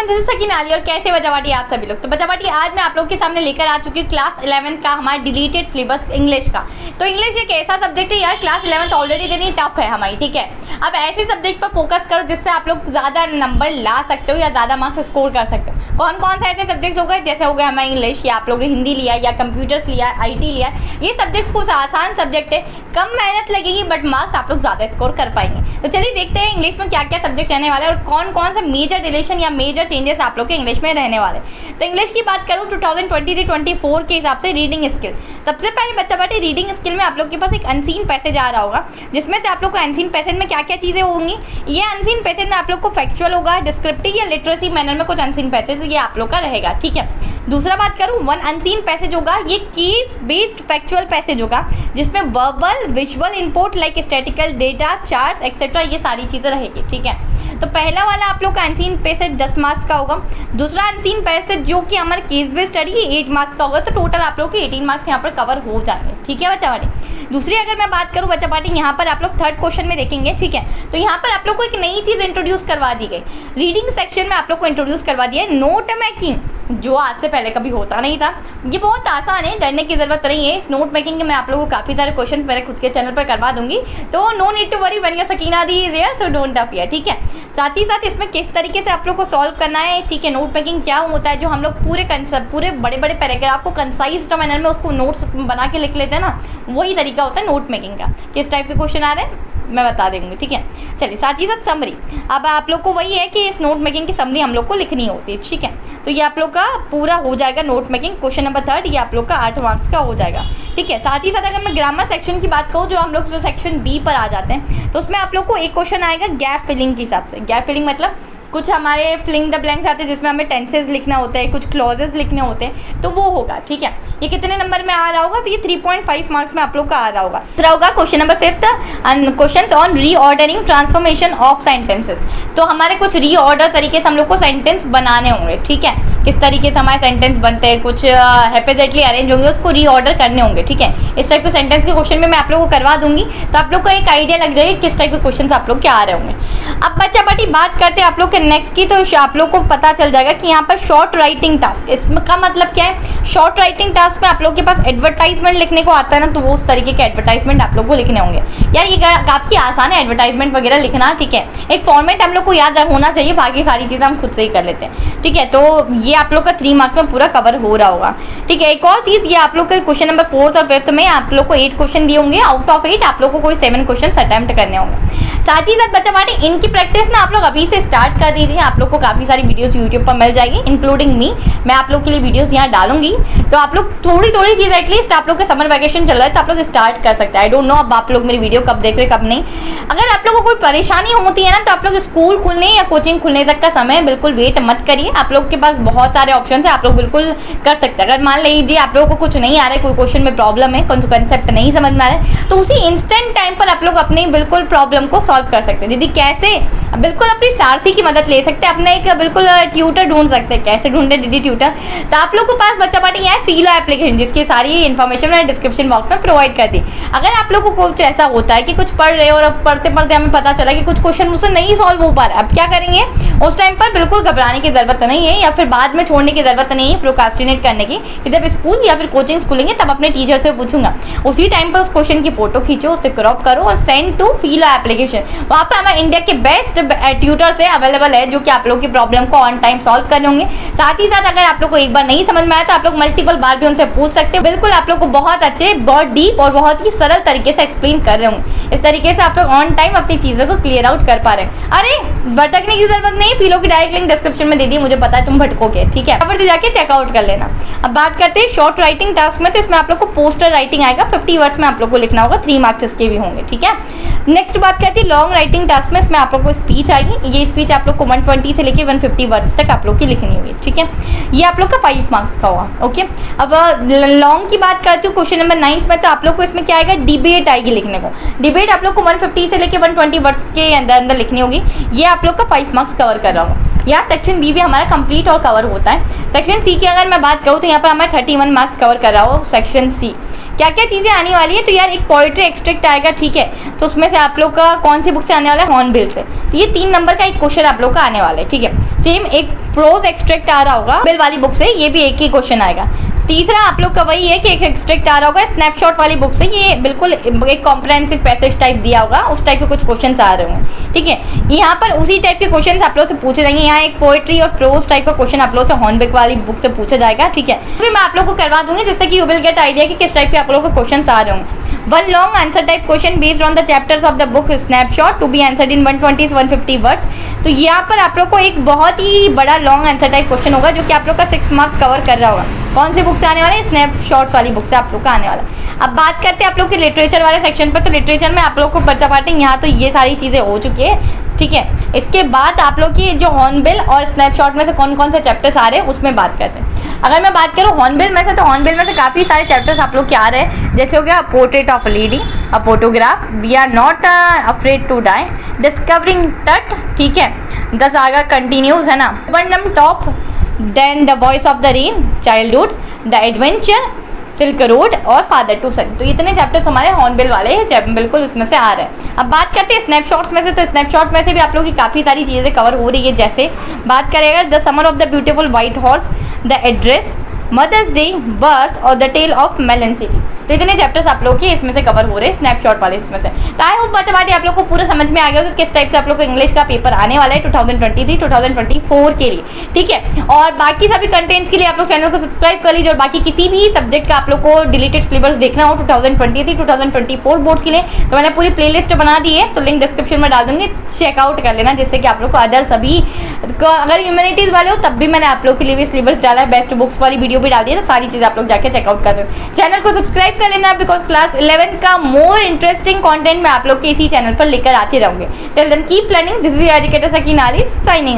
This is Sakina Ali और कैसे बच्चा आप सभी लोग। तो बच्चा आज मैं आप लोगों के सामने लेकर आ चुकी हूँ क्लास 11 का हमारा डिलीटेड सिलेबस इंग्लिश का। तो इंग्लिश एक ऐसा सब्जेक्ट है यार, क्लास 11 ऑलरेडी इतनी टफ है हमारी, ठीक है। अब ऐसे सब्जेक्ट पर फोकस करो जिससे आप लोग ज़्यादा नंबर ला सकते हो या ज़्यादा मार्क्स स्कोर कर सकते हो। कौन कौन से ऐसे सब्जेक्ट्स हो गए, जैसे हो गए हमारा इंग्लिश, या आप लोगों ने हिंदी लिया या कंप्यूटर्स लिया, IT लिया। ये सब्जेक्ट्स कुछ आसान सब्जेक्ट है, कम मेहनत लगेगी बट मार्क्स आप लोग ज़्यादा स्कोर कर पाएंगे। तो चलिए देखते हैं इंग्लिश में क्या क्या सब्जेक्ट रहने वाले हैं और कौन कौन सा मेजर डिलीशन या मेजर चेंजेस आप लोग के इंग्लिश में रहने वाले। तो इंग्लिश की बात करूँ 2023-24 के हिसाब से रीडिंग स्किल, सबसे पहले बच्चा रीडिंग स्किल में आप लोग के पास एक अनसीन पैसेज आ रहा होगा, जिसमें से आप लोग को अनसीन पैसेज में क्या क्या चीज़ें होंगी। ये अनसीन पैसेज में आप लोग को फैक्चुअल होगा, डिस्क्रिप्टिव या लिटरेसी मैनर में कुछ अनसीन पैसेज ये आप लोग का रहेगा, ठीक है। दूसरा बात करूँ वन अनसीन पैसेज होगा, ये केस बेस्ड फैक्चुअल पैसेज होगा, जिसमें verbal visual input like statistical data chart etcetera ये सारी चीज़ें रहेगी, ठीक है। तो पहला वाला आप लोग का अनसीन पैसेज 10 मार्क्स का होगा। दूसरा अनसीन पैसेज जो कि हमारे केस बेस्ड स्टडी 8 मार्क्स का होगा। तो टोटल आप लोग के 18 मार्क्स यहाँ पर कवर हो जाएंगे, ठीक है बच्चा पार्टी। दूसरी अगर मैं बात करूँ बच्चा पार्टी, यहाँ पर आप लोग थर्ड क्वेश्चन में देखेंगे, ठीक है। तो यहाँ पर आप लोग को एक नई चीज़ इंट्रोड्यूस करवा दी गई, रीडिंग सेक्शन में आप लोग को इंट्रोड्यूस करवा दिया है नोट मेकिंग, जो आज से पहले कभी होता नहीं था। ये बहुत आसान है, डरने की ज़रूरत नहीं है। इस नोट मेकिंग के मैं आप लोगों को काफ़ी सारे क्वेश्चन मेरे खुद के चैनल पर करवा दूंगी, तो no need to worry when your Sakina दी is here, so don't afear, ठीक है। साथ ही साथ इसमें किस तरीके से आप लोग को सॉल्व करना है, ठीक है। नोट मेकिंग क्या होता है, जो हम लोग पूरे कंसेप्ट पूरे बड़े बड़े पैराग्राफ को कंसाइज मैनर में उसको नोट्स बना के लिख लेते हैं ना, वही तरीका होता है नोट मेकिंग का। किस टाइप के क्वेश्चन आ रहे हैं मैं बता देंगी, ठीक है। चलिए साथ ही साथ समरी, अब आप लोग को वही है कि इस नोट मेकिंग की समरी हम लोग को लिखनी होती है, ठीक है। तो ये आप लोग का पूरा हो जाएगा नोट मेकिंग, क्वेश्चन नंबर 3 ये आप लोग का 8 मार्क्स का हो जाएगा, ठीक है। साथ ही साथ अगर मैं ग्रामर सेक्शन की बात करूँ, जो हम लोग जो सेक्शन B पर आ जाते हैं, तो उसमें आप लोग को एक क्वेश्चन आएगा गैप फिलिंग के हिसाब से। गैप फिलिंग मतलब कुछ हमारे फिलिंग द ब्लैंक्स आते हैं जिसमें हमें टेंसेज लिखना होता है, कुछ क्लॉजेस लिखने होते हैं, तो वो होगा, ठीक है। ये कितने नंबर में आ रहा होगा, तो ये 3.5 मार्क्स में आप लोग का आ रहा होगा। दूसरा होगा question number 5 question on reordering transformation of sentences. तो हमारे कुछ रीऑर्डर तरीके से हम लोग को सेंटेंस बनाने होंगे, ठीक है। किस तरीके से हमारे सेंटेंस बनते हैं, कुछ हेपेजेटली अरेंज होंगे, उसको रीऑर्डर करने होंगे, ठीक है। इस टाइप के सेंटेंस के क्वेश्चन में मैं आप लोगों को करवा दूंगी, तो आप लोग को एक आइडिया लग जाएगा किस टाइप के क्वेश्चन आप लोग क्या आ रहे होंगे। अब बच्चा पार्टी बात करते हैं आप लोग के नेक्स्ट की, तो आप लोग को पता चल जाएगा कि यहाँ पर शॉर्ट राइटिंग टास्क, इसका मतलब क्या है। शॉर्ट राइटिंग टास्क में आप लोग के पास एडवर्टाइजमेंट लिखने को आता है ना, तो वो उस तरीके के एडवर्टाइजमेंट आप लोग को लिखने होंगे। यार ये काफ़ी आसान है एडवर्टाइजमेंट वगैरह लिखना, ठीक है। एक फॉर्मेट हम लोग को याद होना चाहिए, बाकी सारी चीज़ें हम खुद से ही कर लेते हैं, ठीक है। तो ये आप लोग का 3 मार्क्स में पूरा कवर हो रहा होगा, ठीक है। एक और चीज़, ये आप लोग के क्वेश्चन नंबर 4 और 5 में आप लोग को 8 क्वेश्चन दिए होंगे, आउट ऑफ 8 आप लोग को कोई 7 क्वेश्चन अटेम्प्ट करने होंगे। साथ ही साथ बच्चा पार्टी इनकी प्रैक्टिस ना आप लोग अभी से स्टार्ट कर दीजिए, आप लोग को काफ़ी सारी वीडियोस यूट्यूब पर मिल जाएगी, इंक्लूडिंग मी। मैं आप लोग के लिए वीडियोस यहाँ डालूंगी, तो आप लोग थोड़ी थोड़ी चीज़ एटलीस्ट आप लोग का समर वैकेशन चल रहा है तो आप लोग स्टार्ट कर सकते हैं। आई डोंट नो अब आप लोग मेरी वीडियो कब देख रहे कब नहीं। अगर आप लोग को कोई परेशानी होती है ना, तो आप लोग स्कूल खुलने या कोचिंग खुलने तक का समय बिल्कुल वेट मत करिए। आप लोग के पास बहुत सारे ऑप्शन है, आप लोग बिल्कुल कर सकते हैं। अगर मान लीजिए आप लोगों को कुछ नहीं आ रहा है, कोई क्वेश्चन में प्रॉब्लम है, कोई कंसेप्ट नहीं समझ में आ रहा है, तो उसी इंस्टेंट टाइम पर आप लोग अपनी बिल्कुल प्रॉब्लम को सॉल्व कर सकते हैं। दीदी कैसे, बिल्कुल अपनी सारथी की मदद ले सकते हैं, अपने एक बिल्कुल ट्यूटर ढूंढ सकते हैं। कैसे ढूंढे दीदी ट्यूटर, तो आप लोग के पास बच्चा पार्टी है फीलो एप्लीकेशन, जिसकी सारी इन्फॉर्मेशन मैंने डिस्क्रिप्शन बॉक्स में प्रोवाइड कर दी। अगर आप लोग को कुछ ऐसा होता है कि कुछ पढ़ रहे हो और पढ़ते पढ़ते हमें पता चला कि कुछ क्वेश्चन मुझसे नहीं सॉल्व हो पा रहा है, अब क्या करेंगे, उस टाइम पर बिल्कुल घबराने की जरूरत नहीं है, या फिर बाद में छोड़ने की जरूरत नहीं है प्रोक्रास्टिनेट करने की, कि जब स्कूल या फिर कोचिंग खुलेंगे तब अपने टीचर से पूछूंगा। उसी टाइम पर उस क्वेश्चन की फोटो खींचो, उसे क्रॉप करो और सेंड टू फीलो एप्लीकेशन। वहाँ पर हमारे इंडिया के बेस्ट ट्यूटर से अवेलेबल है, जो कि आप लोग की प्रॉब्लम को ऑन टाइम सॉल्व करने होंगे। साथ ही साथ अगर आप लोग को एक बार नहीं समझ में आया तो आप लोग मल्टीपल बार भी उनसे पूछ सकते हो। बिल्कुल आप लोग को बहुत अच्छे, बहुत डीप और बहुत ही सरल तरीके से एक्सप्लेन कर रहे होंगे। इस तरीके से आप लोग ऑन टाइम अपनी चीज़ों को क्लियर आउट कर पा रहे हैं। अरे भटकने की जरूरत नहीं, फीलो की डायरेक्ट लिंक डिस्क्रिप्शन में दे दी, मुझे पता है तुम भटकोगे, ठीक है। यहाँ पर जाके चेकआउट कर लेना। अब बात करते हैं शॉर्ट राइटिंग टास्क में, तो इसमें आप लोग को पोस्टर राइटिंग आएगा, 50 वर्ड्स में आप लोग को लिखना होगा, 3 मार्क्स इसके भी होंगे, ठीक है। नेक्स्ट बात करती है लॉन्ग राइटिंग टास्क में, इसमें आप लोग को स्पीच आएगी। ये स्पीच आप लोग को 120 से लेकर 150 वर्ड्स तक आप लोग की लिखनी होगी, ठीक है। ये आप लोग का 5 मार्क्स का होगा, ओके। अब लॉन्ग की बात करती हूँ क्वेश्चन नंबर 9 में, तो आप लोग को इसमें क्या आएगा, डिबेट आएगी लिखने को। डिबेट आप लोग को 150 से लेकर 120 वर्ड्स के अंदर लिखनी होगी। ये आप लोग का 5 मार्क्स कवर कर रहा होगा। यहाँ सेक्शन B भी हमारा कंप्लीट और कवर होता है। सेक्शन C की अगर मैं बात करूँ तो यहाँ पर हमारा 31 मार्क्स कवर कर रहा हो सेक्शन C, क्या क्या चीज़ें आने वाली है, तो यार एक पोइट्री एक्सट्रैक्ट आएगा, ठीक है, तो उसमें से आप लोग का कौन सी बुक से आने वाला है, हॉर्नबिल से। तो ये 3 नंबर का एक क्वेश्चन आप लोग का आने वाला है, ठीक है। सेम एक प्रोज एक्सट्रैक्ट आ रहा होगा बिल वाली बुक से, ये भी एक ही क्वेश्चन आएगा। तीसरा आप लोग का वही है कि एक एक्सट्रैक्ट आ रहा होगा स्नैपशॉट वाली बुक से, ये बिल्कुल एक कॉम्प्रिहेंसिव पैसेज टाइप दिया होगा, उस टाइप के कुछ क्वेश्चंस आ रहे होंगे, ठीक है। यहाँ पर उसी टाइप के क्वेश्चंस आप लोग से पूछे जाएंगे। यहाँ एक पोएट्री और प्रोज टाइप का क्वेश्चन आप लोग से हॉर्नबिल वाली बुक से पूछा जाएगा, ठीक है। तो मैं आप लोग को करवा दूंगी जिससे कि यू विल गेट आइडिया कि किस टाइप के आप लोग को क्वेश्चन आ रहे होंगे। One long answer type question based on the chapters of the book snapshot to be answered in 120 से 150 वर्ड्स। तो यहाँ पर आप लोग को एक बहुत ही बड़ा लॉन्ग आंसर टाइप क्वेश्चन होगा जो कि आप लोग का 6 मार्क कवर कर रहा होगा। कौन सी बुक से आने वाला है, स्नैपशॉट्स वाली बुक से आप लोग का आने वाला। अब बात करते हैं आप लोग के लिटरेचर वाले सेक्शन पर। तो लिटरेचर में आप लोग को बच्चा पार्टिंग यहाँ तो ये सारी चीज़ें हो चुकी है, ठीक है। इसके बाद आप लोग की जो हॉर्नबिल और स्नैपशॉट में से कौन कौन से चैप्टर्स आ रहे हैं उसमें बात करते हैं। अगर मैं बात करूँ हॉर्नबिल में से, तो हॉर्नबिल में से काफ़ी सारे चैप्टर्स आप लोग के आ रहे हैं, जैसे हो गया portrait of lady, a photograph, we are not afraid to die, discovering Tut, ठीक है, द सागा कंटिन्यूज, है ना, वर्नम टॉप, then the voice of the rain, childhood, the adventure, silk road और फादर टू सन। तो इतने चैप्टर्स हमारे हॉर्नबिल वाले बिल्कुल उसमें से आ रहे हैं। अब बात करते हैं स्नैपशॉट्स में से। तो स्नैपशॉट में से भी आप लोग की काफ़ी सारी चीज़ें कवर हो रही है, जैसे बात करेगा the summer of the beautiful white horse, the address, mother's day, birth और the tale of melon city. तो इतने चैप्टर्स आप लोग के इसमें से कवर हो रहे हैं स्नैपशॉट वाले इसमें से। तो आई होप बच्चा बाटी आप लोग को पूरा समझ में आ गया कि किस टाइप से आप लोग को इंग्लिश का पेपर आने वाला है 2023-2024 के लिए, ठीक है। और बाकी सभी कंटेंट्स के लिए आप लोग चैनल को सब्सक्राइब कर लीजिए। और बाकी किसी भी सब्जेक्ट का आप लोग को डिलीटेड सिलेबस देखना हो 2023-2024 बोर्ड्स के लिए, तो मैंने पूरी प्लेलिस्ट बना दी है, तो लिंक डिस्क्रिप्शन में डाल दूंगी, चेकआउट कर लेना, जिससे कि आप लोग को अदर सभी अगर ह्यूमैनिटीज़ वाले हो तब भी मैंने आप लोग के लिए भी सिलेबस डाला है, बेस्ट बुक्स वाली वीडियो भी डाल दी है, तो सारी चीज़ आप लोग जाके चेकआउट कर सकते हैं। चैनल को सब्सक्राइब कर लेना, बिकॉज क्लास 11 का मोर इंटरेस्टिंग कंटेंट मैं आप लोग के इसी चैनल पर लेकर आते रहूंगी। Till then keep learning. This is educator Sakina Ali signing of.